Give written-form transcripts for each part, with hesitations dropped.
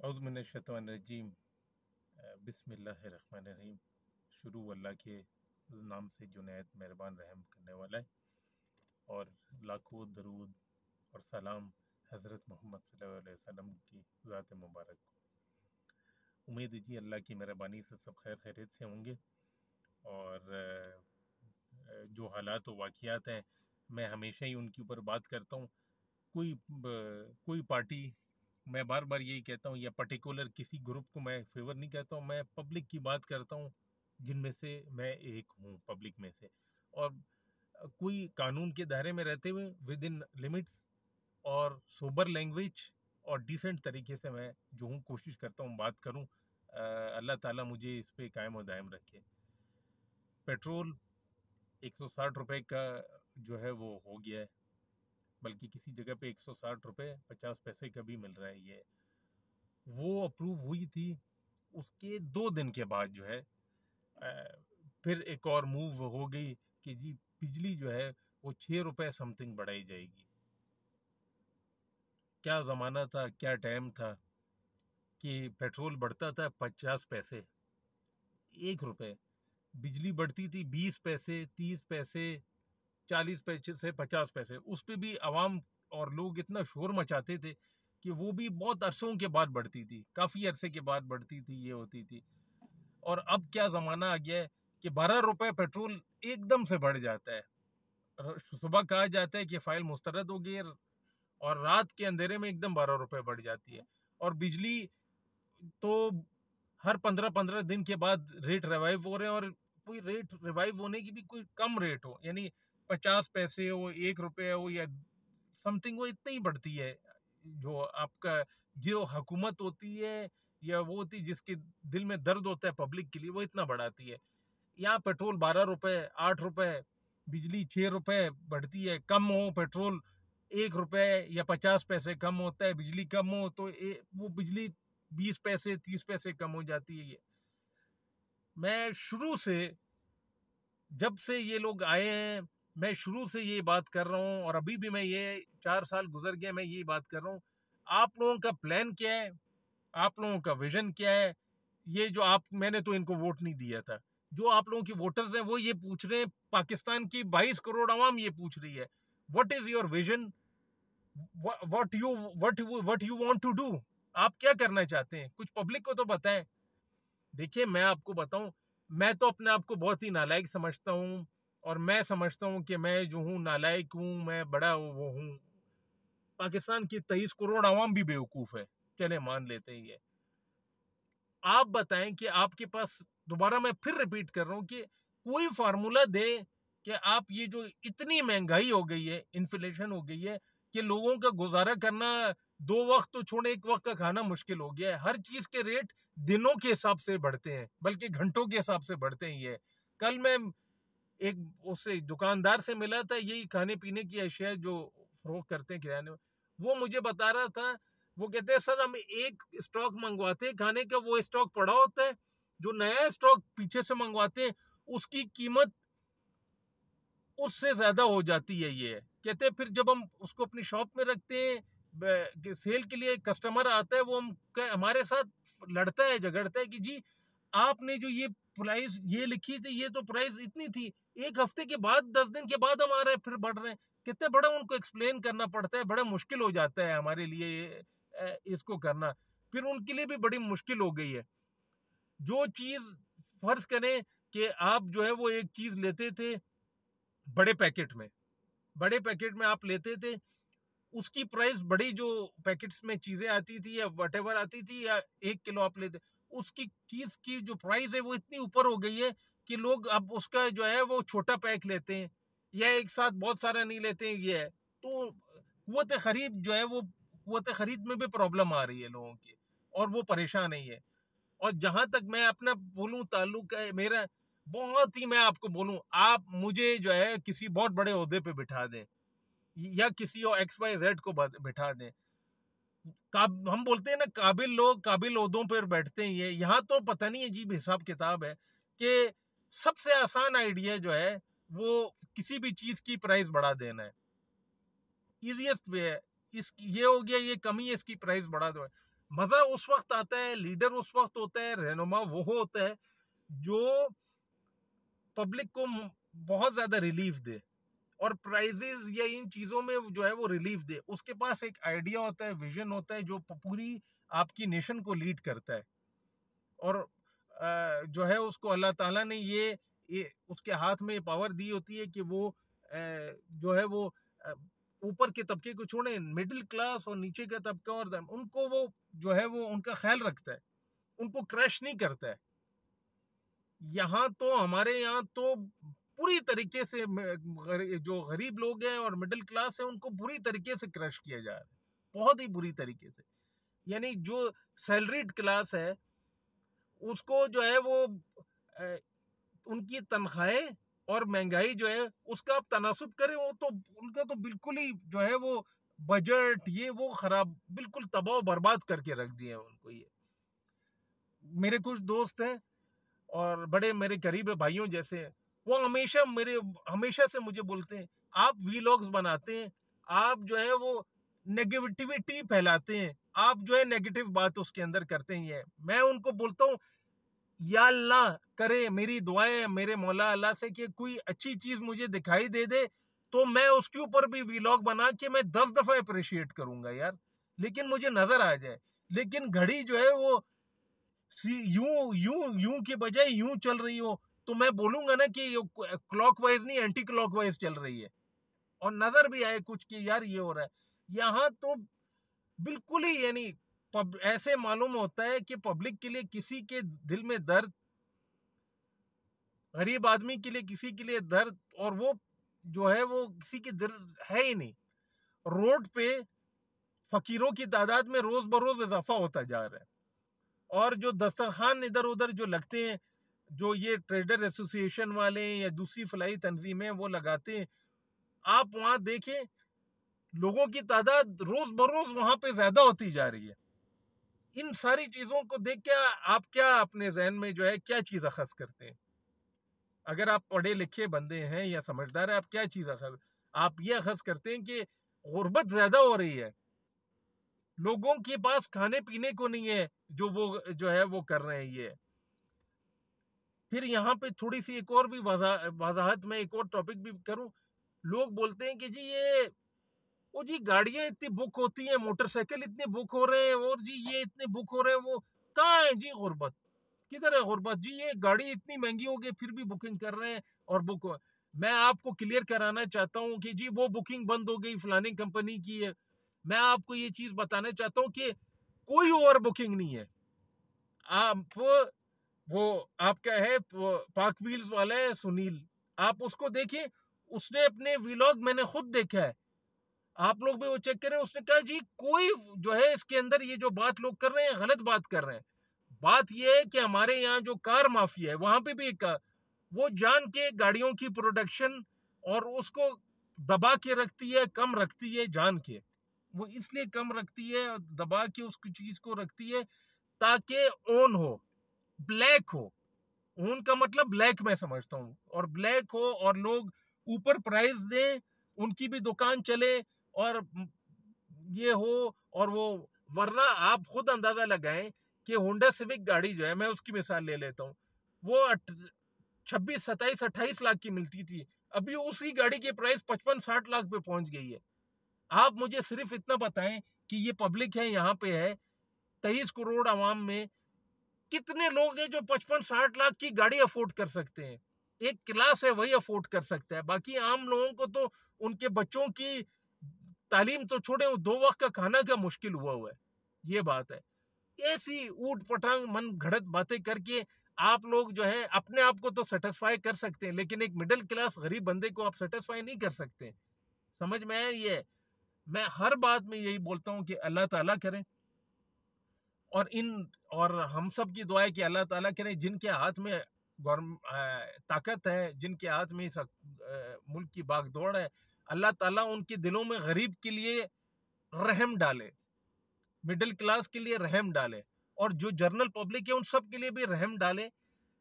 औज़ुबिल्लाहिमिनश्शैतानिर्रजीम बिस्मिल्लाहिर्रहमानिर्रहीम। शुरू अल्लाह के नाम से जो नहायत मेहरबान रहम करने वाला है, और लाखों दरूद और सलाम हज़रत मोहम्मद सल्लल्लाहु अलैहि वसल्लम की ज़ात मुबारक को। उम्मीद है जी अल्लाह की मेहरबानी से सब खैर खैरियत से होंगे। और जो हालात व वाक़ियात हैं, मैं हमेशा ही उनके ऊपर बात करता हूँ। कोई पार्टी, मैं बार बार यही कहता हूँ, या पर्टिकुलर किसी ग्रुप को मैं फेवर नहीं करता हूँ। मैं पब्लिक की बात करता हूँ, जिनमें से मैं एक हूँ पब्लिक में से। और कोई कानून के दायरे में रहते हुए विद इन लिमिट्स और सोबर लैंग्वेज और डिसेंट तरीके से मैं जो हूँ कोशिश करता हूँ बात करूँ। अल्लाह ताला मुझे इस पे कायम और दायम रखे। पेट्रोल 160 रुपए का जो है वो हो गया है, बल्कि किसी जगह पे 160 रुपए 50 पैसे का भी मिल रहा है। ये वो अप्रूव हुई थी, उसके 2 दिन के बाद जो है फिर एक और मूव हो गई कि जी बिजली जो है वो 6 रुपए समथिंग बढ़ाई जाएगी। क्या ज़माना था, क्या टाइम था कि पेट्रोल बढ़ता था 50 पैसे, 1 रुपए। बिजली बढ़ती थी 20 पैसे, 30 पैसे, 40 पैसे से 50 पैसे। उस पे भी आवाम और लोग इतना शोर मचाते थे कि वो भी बहुत अरसों के बाद बढ़ती थी, काफ़ी अरसे के बाद बढ़ती थी, ये होती थी। और अब क्या ज़माना आ गया है कि 12 रुपए पेट्रोल एकदम से बढ़ जाता है। सुबह कहा जाता है कि फ़ाइल मुस्तरद हो गई है, और रात के अंधेरे में एकदम 12 रुपए बढ़ जाती है। और बिजली तो हर 15-15 दिन के बाद रेट रिवाइव हो रहे हैं, और कोई रेट रिवाइव होने की भी कोई कम रेट हो, यानी 50 पैसे हो, 1 रुपये हो, या समथिंग, वो इतनी ही बढ़ती है। जो आपका जो हुकूमत होती है, या वो होती है जिसके दिल में दर्द होता है पब्लिक के लिए, वो इतना बढ़ाती है। यहाँ पेट्रोल 12 रुपए, 8 रुपए, बिजली 6 रुपए बढ़ती है। कम हो पेट्रोल 1 रुपए या 50 पैसे कम होता है, बिजली कम हो तो वो बिजली 20 पैसे 30 पैसे कम हो जाती है। ये मैं शुरू से, जब से ये लोग आए हैं, मैं शुरू से ये बात कर रहा हूँ, और अभी भी मैं ये 4 साल गुजर गया, मैं ये बात कर रहा हूँ। आप लोगों का प्लान क्या है, आप लोगों का विजन क्या है? ये जो आप, मैंने तो इनको वोट नहीं दिया था, जो आप लोगों की वोटर्स हैं वो ये पूछ रहे हैं, पाकिस्तान की 22 करोड़ आवाम ये पूछ रही है, what is your vision, what you want to do. आप क्या करना चाहते हैं, कुछ पब्लिक को तो बताएं। देखिए, मैं आपको बताऊं, मैं तो अपने आप को बहुत ही नालायक समझता हूं, और मैं समझता हूं कि मैं जो हूं नालायक हूं, मैं बड़ा वो हूं। पाकिस्तान की 23 करोड़ आवाम भी बेवकूफ है, चले मान लेते हैं ये। आप बताएं कि आपके पास, दोबारा मैं फिर रिपीट कर रहा हूं, कि कोई फार्मूला दे कि आप, ये जो इतनी महंगाई हो गई है, इन्फ्लेशन हो गई है, कि लोगों का गुजारा करना 2 वक्त तो छोड़े, 1 वक्त का खाना मुश्किल हो गया है। हर चीज के रेट दिनों के हिसाब से बढ़ते हैं, बल्कि घंटों के हिसाब से बढ़ते हैं। ये कल मैं एक उससे दुकानदार से मिला था, यही खाने पीने की अशिया जो फरोख्त करते हैं किराने में, वो मुझे बता रहा था, वो कहते हैं सर हम एक स्टॉक मंगवाते हैं खाने का, वो स्टॉक पड़ा होता है, जो नया स्टॉक पीछे से मंगवाते हैं उसकी कीमत उससे ज्यादा हो जाती है। ये कहते हैं फिर जब हम उसको अपनी शॉप में रखते हैं सेल के लिए, कस्टमर आता है, वो हमारे साथ लड़ता है, झगड़ता है कि जी आपने जो ये प्राइस ये लिखी थी, ये तो प्राइस इतनी थी, 1 हफ्ते के बाद 10 दिन के बाद हमारे फिर बढ़ रहे हैं। कितने बड़ा उनको एक्सप्लेन करना पड़ता है, बड़ा मुश्किल हो जाता है हमारे लिए इसको करना। फिर उनके लिए भी बड़ी मुश्किल हो गई है। जो चीज, फर्ज करें कि आप जो है वो एक चीज लेते थे बड़े पैकेट में, बड़े पैकेट में आप लेते थे, उसकी प्राइस, बड़ी जो पैकेट्स में चीजें आती थी या वटेवर आती थी, या 1 किलो आप लेते, उसकी चीज की जो प्राइस है वो इतनी ऊपर हो गई है कि लोग अब उसका जो है वो छोटा पैक लेते हैं, या एक साथ बहुत सारा नहीं लेते हैं। ये है तो कुव्वत खरीद जो है वो, कुव्वत खरीद में भी प्रॉब्लम आ रही है लोगों की, और वो परेशान नहीं है। और जहां तक मैं अपना बोलूं, ताल्लुक है मेरा, बहुत ही, मैं आपको बोलूं, आप मुझे जो है किसी बहुत बड़े ओहदे पे बिठा दें, या किसी और XYZ को बिठा दें, हम बोलते हैं ना, काबिल लोग काबिल ओहदों पर बैठते हैं। ये यहाँ तो पता नहीं अजीब हिसाब किताब है कि सबसे आसान आइडिया जो है वो किसी भी चीज की प्राइस बढ़ा देना है, इजीएस्ट वे है। इस ये हो गया, ये कमी है, इसकी प्राइस बढ़ा दो। मजा उस वक्त आता है, लीडर उस वक्त होता है, रहनुमा वो होता है जो पब्लिक को बहुत ज्यादा रिलीफ दे और प्राइजेस या इन चीजों में जो है वो रिलीफ दे। उसके पास एक आइडिया होता है, विजन होता है, जो पूरी आपकी नेशन को लीड करता है। और जो है उसको अल्लाह ताला ने ये उसके हाथ में पावर दी होती है कि वो जो है वो ऊपर के तबके को छोड़े, मिडिल क्लास और नीचे का तबका और उनको वो जो है वो उनका ख्याल रखता है, उनको क्रश नहीं करता है। यहाँ तो हमारे यहाँ तो पूरी तरीके से जो गरीब लोग हैं और मिडिल क्लास है उनको पूरी तरीके से क्रश किया जा रहा है, बहुत ही बुरी तरीके से। यानी जो सैलरीड क्लास है उसको जो है वो उनकी तनख्वाहें और महंगाई जो है उसका आप तनासुब करें, वो तो उनका तो बिल्कुल ही जो है वो बजट ये वो खराब, बिल्कुल तबाह बर्बाद करके रख दिए उनको। ये मेरे कुछ दोस्त हैं और बड़े मेरे करीब भाइयों जैसे हैं, वो हमेशा से मुझे बोलते हैं आप वीलॉग्स बनाते हैं, आप जो है वो नेगेटिविटी फैलाते हैं, आप जो है नेगेटिव बात उसके अंदर करते ही हैं। मैं उनको बोलता हूँ या अल्लाह करे, मेरी दुआएं मेरे मौला अल्लाह से कि कोई अच्छी चीज मुझे दिखाई दे दे तो मैं उसके ऊपर भी वीलॉग बना के मैं 10 दफा अप्रिशिएट करूंगा यार, लेकिन मुझे नजर आ जाए। लेकिन घड़ी जो है वो यूं यूं यूं के बजाय यूं चल रही हो तो मैं बोलूंगा ना कि क्लॉकवाइज नहीं एंटी क्लॉकवाइज चल रही है, और नजर भी आए कुछ कि यार ये हो रहा है। यहाँ तो बिल्कुल ही यानी ऐसे मालूम होता है कि पब्लिक के लिए किसी के दिल में दर्द, गरीब आदमी के लिए किसी के लिए दर्द, और वो जो है वो किसी के दिल है ही नहीं। रोड पे फकीरों की तादाद में रोज बरोज इजाफा होता जा रहा है, और जो दस्तरखान इधर उधर जो लगते हैं, जो ये ट्रेडर एसोसिएशन वाले या दूसरी फलाई तंजीमें वो लगाते हैं, आप वहां देखें लोगों की तादाद रोज बरोज वहां पे ज्यादा होती जा रही है। इन सारी चीजों को देख के आप क्या अपने जहन में जो है क्या चीज अखज करते हैं? अगर आप पढ़े लिखे बंदे हैं या समझदार है, आप क्या चीज आप ये अखज करते हैं कि गुर्बत ज्यादा हो रही है, लोगों के पास खाने पीने को नहीं है, जो है वो कर रहे हैं ये। फिर यहाँ पे थोड़ी सी एक और भी वजाहत में एक और टॉपिक भी करूं। लोग बोलते हैं कि जी ये वो जी गाड़ियां इतनी बुक होती हैं, मोटरसाइकिल इतने बुक हो रहे हैं, और जी ये इतने बुक हो रहे हैं, वो कहाँ है जी गुर्बत? किधर है गुर्बत जी? ये गाड़ी इतनी महंगी हो गई फिर भी बुकिंग कर रहे हैं और मैं आपको क्लियर कराना चाहता हूँ कि जी वो बुकिंग बंद हो गई फलानी कंपनी की है। मैं आपको ये चीज बताना चाहता हूँ कि कोई ओवर बुकिंग नहीं है। आप वो आपका है पाक व्हील्स वाला है सुनील, आप उसको देखिए, उसने अपने व्लॉग मैंने खुद देखा है, आप लोग भी वो चेक करें, उसने कहा जी कोई जो है इसके अंदर ये जो बात लोग कर रहे हैं गलत बात कर रहे हैं। बात ये है कि हमारे यहाँ जो कार माफिया है वहां पे भी एक वो जान के गाड़ियों की प्रोडक्शन और उसको दबा के रखती है, कम रखती है जान के, वो इसलिए कम रखती है और दबा के उस चीज को रखती है ताकि ओन हो, ब्लैक हो। ओन का मतलब ब्लैक मैं समझता हूँ, और ब्लैक हो और लोग ऊपर प्राइस दें, उनकी भी दुकान चले और ये हो, और वो वरना आप खुद अंदाजा लगाएं कि होंडा सिविक गाड़ी जो है, मैं उसकी मिसाल ले लेता हूँ, वो 26, 27, 28 लाख की मिलती थी, अभी उसी गाड़ी की प्राइस 55-60 लाख पे पहुंच गई है। आप मुझे सिर्फ इतना बताएं कि ये पब्लिक है यहाँ पे है 23 करोड़ आवाम में कितने लोग हैं जो 55-60 लाख की गाड़ी अफोर्ड कर सकते हैं? एक क्लास है वही अफोर्ड कर सकता है, बाकी आम लोगों को तो उनके बच्चों की तालीम तो छोड़े, 2 वक्त का खाना का मुश्किल हुआ है। ये बात है। ऐसी ऊट पटांग मन घड़त बातें करके आप लोग जो है अपने आप को तो सेटिस्फाई कर सकते हैं, लेकिन एक मिडिल क्लास गरीब बंदे को आप सेटिस्फाई नहीं कर सकते। समझ में आया? ये मैं हर बात में यही बोलता हूँ कि अल्लाह ताला करे, और हम सब की दुआ है कि अल्लाह ताला करे जिनके हाथ में ताकत है, जिनके हाथ में इस मुल्क की बागदौड़ है, अल्लाह ताला उनके दिलों में गरीब के लिए रहम डाले, मिडिल क्लास के लिए रहम डाले, और जो जनरल पब्लिक है उन सब के लिए भी रहम डाले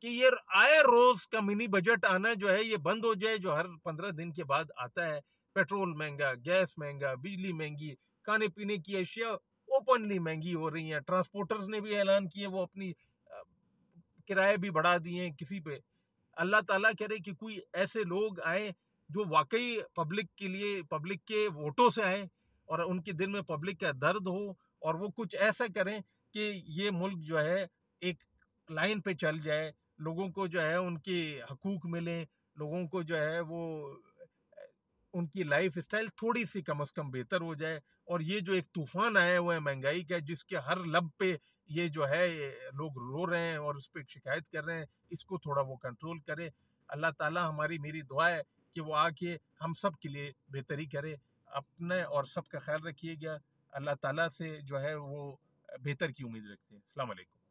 कि ये आए रोज का मिनी बजट आना जो है ये बंद हो जाए, जो हर 15 दिन के बाद आता है। पेट्रोल महंगा, गैस महंगा, बिजली महंगी, खाने पीने की अशिया वो ओपनली महंगी हो रही हैं। ट्रांसपोर्टर्स ने भी ऐलान किए वो अपनी किराए भी बढ़ा दिए हैं किसी पे। अल्लाह ताला करे कि कोई ऐसे लोग आए जो वाकई पब्लिक के लिए, पब्लिक के वोटों से आए और उनके दिल में पब्लिक का दर्द हो और वो कुछ ऐसा करें कि ये मुल्क जो है एक लाइन पे चल जाए, लोगों को जो है उनके हकूक मिले, लोगों को जो है वो उनकी लाइफ स्टाइल थोड़ी सी कम से कम बेहतर हो जाए। और ये जो एक तूफान आया हुआ है महंगाई का, जिसके हर लब पे ये जो है ये लोग रो रहे हैं और उस पर शिकायत कर रहे हैं, इसको थोड़ा वो कंट्रोल करे। अल्लाह ताला, हमारी मेरी दुआ है कि वो आके हम सब के लिए बेहतरी करे। अपने और सबका ख्याल रखिएगा। अल्लाह ताला से जो है वो बेहतर की उम्मीद रखते हैं। अस्सलाम वालेकुम।